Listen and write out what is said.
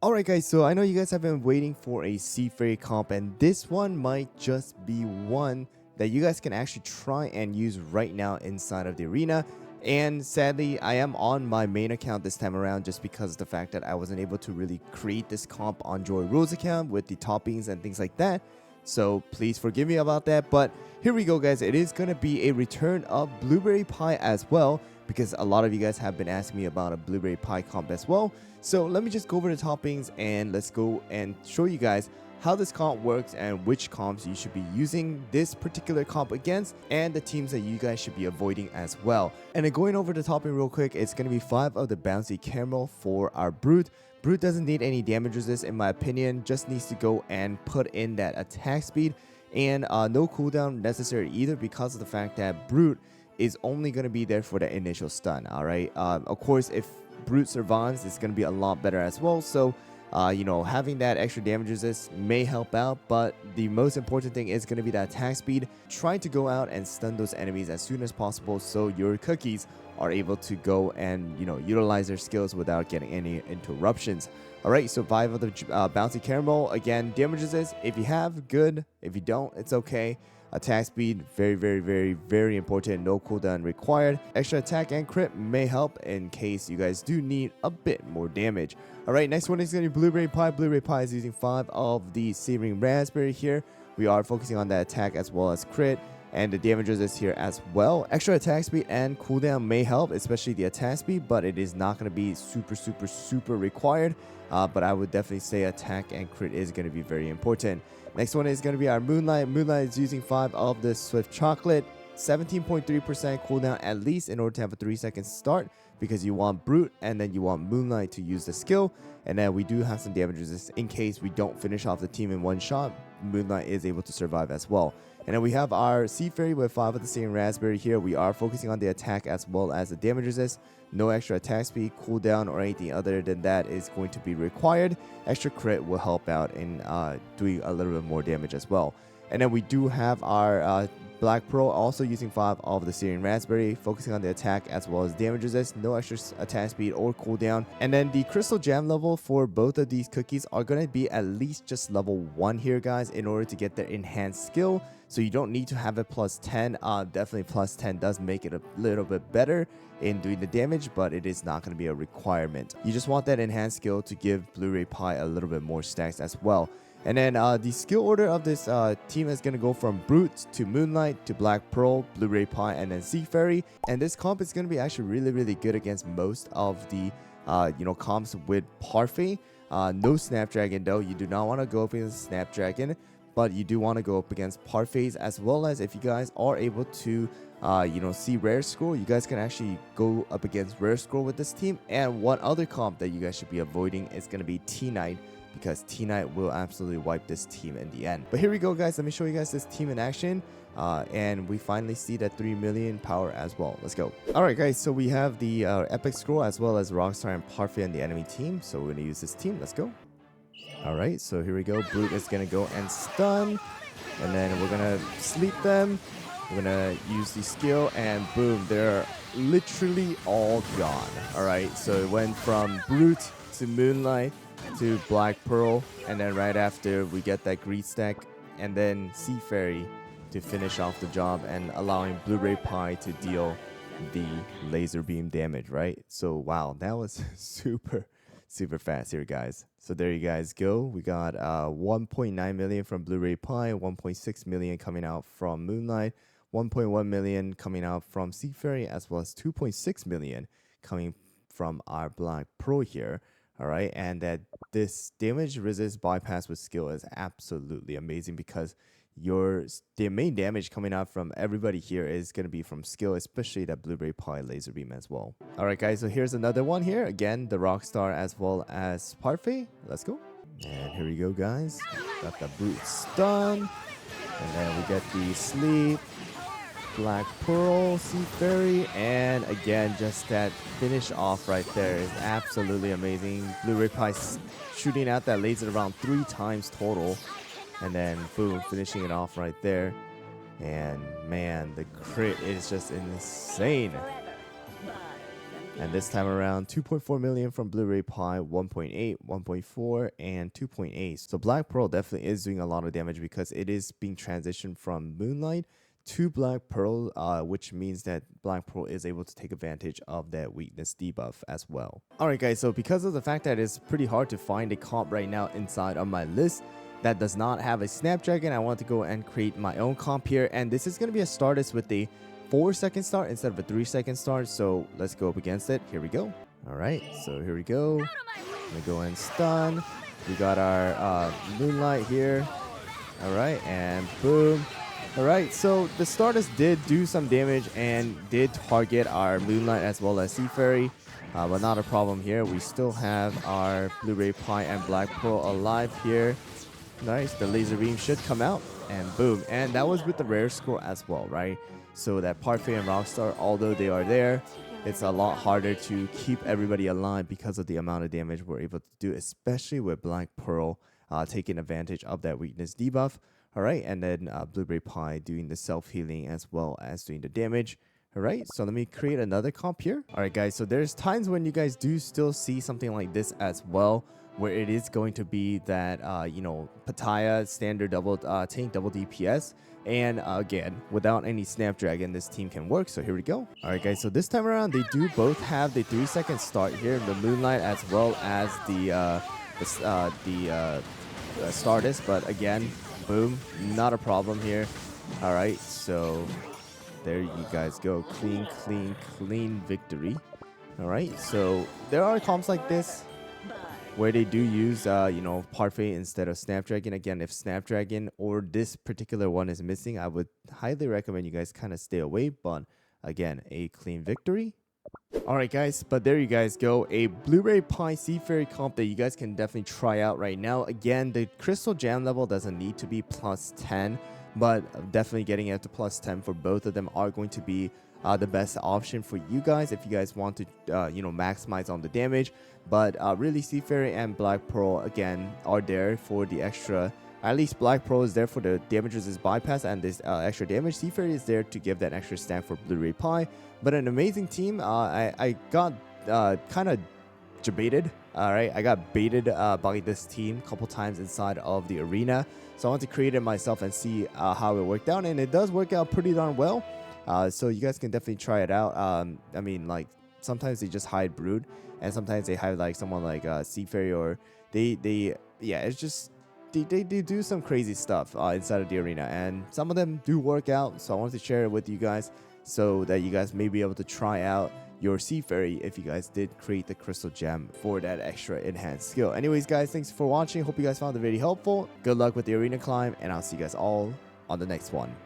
Alright guys, so I know you guys have been waiting for a Sea Fairy comp, and this one might just be one that you guys can actually try and use right now inside of the arena. And sadly, I am on my main account this time around just because of the fact that I wasn't able to really create this comp on HyRoolLegend's account with the toppings and things like that. So please forgive me about that, but here we go guys. It is going to be a return of Blueberry Pie as well, because a lot of you guys have been asking me about a Blueberry Pie comp as well. So let me just go over the toppings and let's go and show you guys how this comp works and which comps you should be using this particular comp against, and the teams that you guys should be avoiding as well. And then going over the topping real quick, it's going to be 5 of the bouncy caramel for our Brute. Brute doesn't need any damage resist in my opinion, just needs to go and put in that attack speed, and no cooldown necessary either, because of the fact that Brute is only going to be there for the initial stun. Alright, of course if Brute survives, it's going to be a lot better as well. So you know, having that extra damage resist may help out, but the most important thing is going to be that attack speed. Try to go out and stun those enemies as soon as possible so your cookies are able to go and, you know, utilize their skills without getting any interruptions. Alright, so 5 of the bouncy caramel. Again, damage resist, if you have, good. If you don't, it's okay. Attack speed, very important. No cooldown required. Extra attack and crit may help in case you guys do need a bit more damage. Alright, next one is going to be Blueberry Pie. Blueberry Pie is using 5 of the Searing Raspberry here. We are focusing on the attack as well as crit, and the damage resist here as well. Extra attack speed and cooldown may help, especially the attack speed, but it is not going to be super required. But I would definitely say attack and crit is going to be very important. Next one is going to be our Moonlight. Moonlight is using 5 of the Swift Chocolate. 17.3% cooldown at least in order to have a 3-second start, because you want Brute and then you want Moonlight to use the skill. And then we do have some damage resist in case we don't finish off the team in one shot. Moonlight is able to survive as well. And then we have our Sea Fairy with 5 of the same Raspberry here. We are focusing on the attack as well as the damage resist. No extra attack speed, cooldown, or anything other than that is going to be required. Extra crit will help out in doing a little bit more damage as well. And then we do have our Black Pearl also using 5 of the Syrian Raspberry, focusing on the attack as well as damage resist, no extra attack speed or cooldown. And then the Crystal Jam level for both of these cookies are going to be at least just level 1 here guys, in order to get their enhanced skill. So you don't need to have it plus 10. Definitely plus 10 does make it a little bit better in doing the damage, but it is not going to be a requirement. You just want that enhanced skill to give Blueberry Pie a little bit more stacks as well. And then the skill order of this team is going to go from Brute to Moonlight to Black Pearl, Blueberry Pie, and then Sea Fairy. And this comp is going to be actually really good against most of the comps with Parfait. No Snapdragon though. You do not want to go up against Snapdragon, but you do want to go up against Parfaits, as well as if you guys are able to see Rare Scroll, you guys can actually go up against Rare Scroll with this team. And one other comp that you guys should be avoiding is going to be T-Knight, because T-Knight will absolutely wipe this team in the end. But here we go guys, let me show you guys this team in action. And we finally see that 3 million power as well. Let's go. Alright guys, so we have the Epic Scroll as well as Rockstar and Parfait on the enemy team. So we're going to use this team. Let's go. Alright, so here we go. Brute is going to go and stun. And then we're going to sleep them. We're going to use the skill, and boom, they're literally all gone. Alright, so it went from Brute to Moonlight to Black Pearl, and then right after we get that greed stack, and then Sea Fairy to finish off the job and allowing Blueberry Pie to deal the laser beam damage, right? So wow, that was super fast here guys. So there you guys go. We got 1.9 million from Blueberry Pie, 1.6 million coming out from Moonlight, 1.1 million coming out from Sea Fairy, as well as 2.6 million coming from our Black Pearl here. Alright, and that this damage resist bypass with skill is absolutely amazing, because the main damage coming out from everybody here is going to be from skill, especially that Blueberry Pie laser beam as well. Alright guys, so here's another one here. Again, the Rockstar as well as Parfait. Let's go. And here we go guys. Got the Brute stun. And then we get the sleep. Black Pearl, Sea Fairy, and again, just that finish off right there is absolutely amazing. Blueberry Pie shooting out that laser around 3 times total, and then boom, finishing it off right there. And man, the crit is just insane. And this time around, 2.4 million from Blu-ray Pie, 1.8, 1.4, and 2.8. So Black Pearl definitely is doing a lot of damage because it is being transitioned from Moonlight to Black Pearl, which means that Black Pearl is able to take advantage of that weakness debuff as well. Alright guys, so because of the fact that it's pretty hard to find a comp right now inside of my list that does not have a Snapdragon, I want to go and create my own comp here. And this is going to be a Stardust with a 4-second start instead of a 3-second start. So let's go up against it. Here we go. Alright, so here we go. I'm going to go and stun. We got our Moonlight here. Alright, and boom. Alright, so the Stardust did do some damage and did target our Moonlight as well as Sea Fairy. But not a problem here. We still have our Blu-ray Pie and Black Pearl alive here. Nice, the laser beam should come out, and boom. And that was with the rare scroll as well, right? So that Parfait and Rockstar, although they are there, it's a lot harder to keep everybody alive because of the amount of damage we're able to do, especially with Black Pearl taking advantage of that weakness debuff. Alright, and then Blueberry Pie doing the self-healing as well as doing the damage. Alright, so let me create another comp here. Alright guys, so there's times when you guys do still see something like this as well, where it is going to be that, you know, Pattaya, standard double tank, double DPS. And again, without any Snapdragon, this team can work. So here we go. Alright guys, so this time around, they do both have the 3-second start here, the Moonlight as well as the Stardust. But again, boom, not a problem here. Alright, so there you guys go. Clean, clean, clean victory. Alright, so there are comps like this where they do use, you know, Parfait instead of Snapdragon. Again, if Snapdragon or this particular one is missing, I would highly recommend you guys kind of stay away. But again, a clean victory. Alright guys, but there you guys go. A Blu-ray Pie Sea Fairy comp that you guys can definitely try out right now. Again, the Crystal Gem level doesn't need to be plus 10, but definitely getting it to plus 10 for both of them are going to be the best option for you guys if you guys want to, you know, maximize on the damage. But really, Sea Fairy and Black Pearl, again, are there for the extra. At least Black Pearl is there for the damage resist bypass and this extra damage. Sea Fairy is there to give that extra stack for Blu-ray Pie. But an amazing team. I got kind of debated. Alright, I got baited by this team a couple times inside of the arena. So I want to create it myself and see how it worked out. And it does work out pretty darn well. So you guys can definitely try it out. I mean, like, sometimes they just hide Brood. And sometimes they hide, like, someone like Sea Fairy, or yeah, it's just, they do some crazy stuff inside of the arena. And some of them do work out. So I wanted to share it with you guys so that you guys may be able to try out your Sea Fairy if you guys did create the Crystal Gem for that extra enhanced skill. Anyways, guys, thanks for watching. Hope you guys found it very helpful. Good luck with the arena climb, and I'll see you guys all on the next one.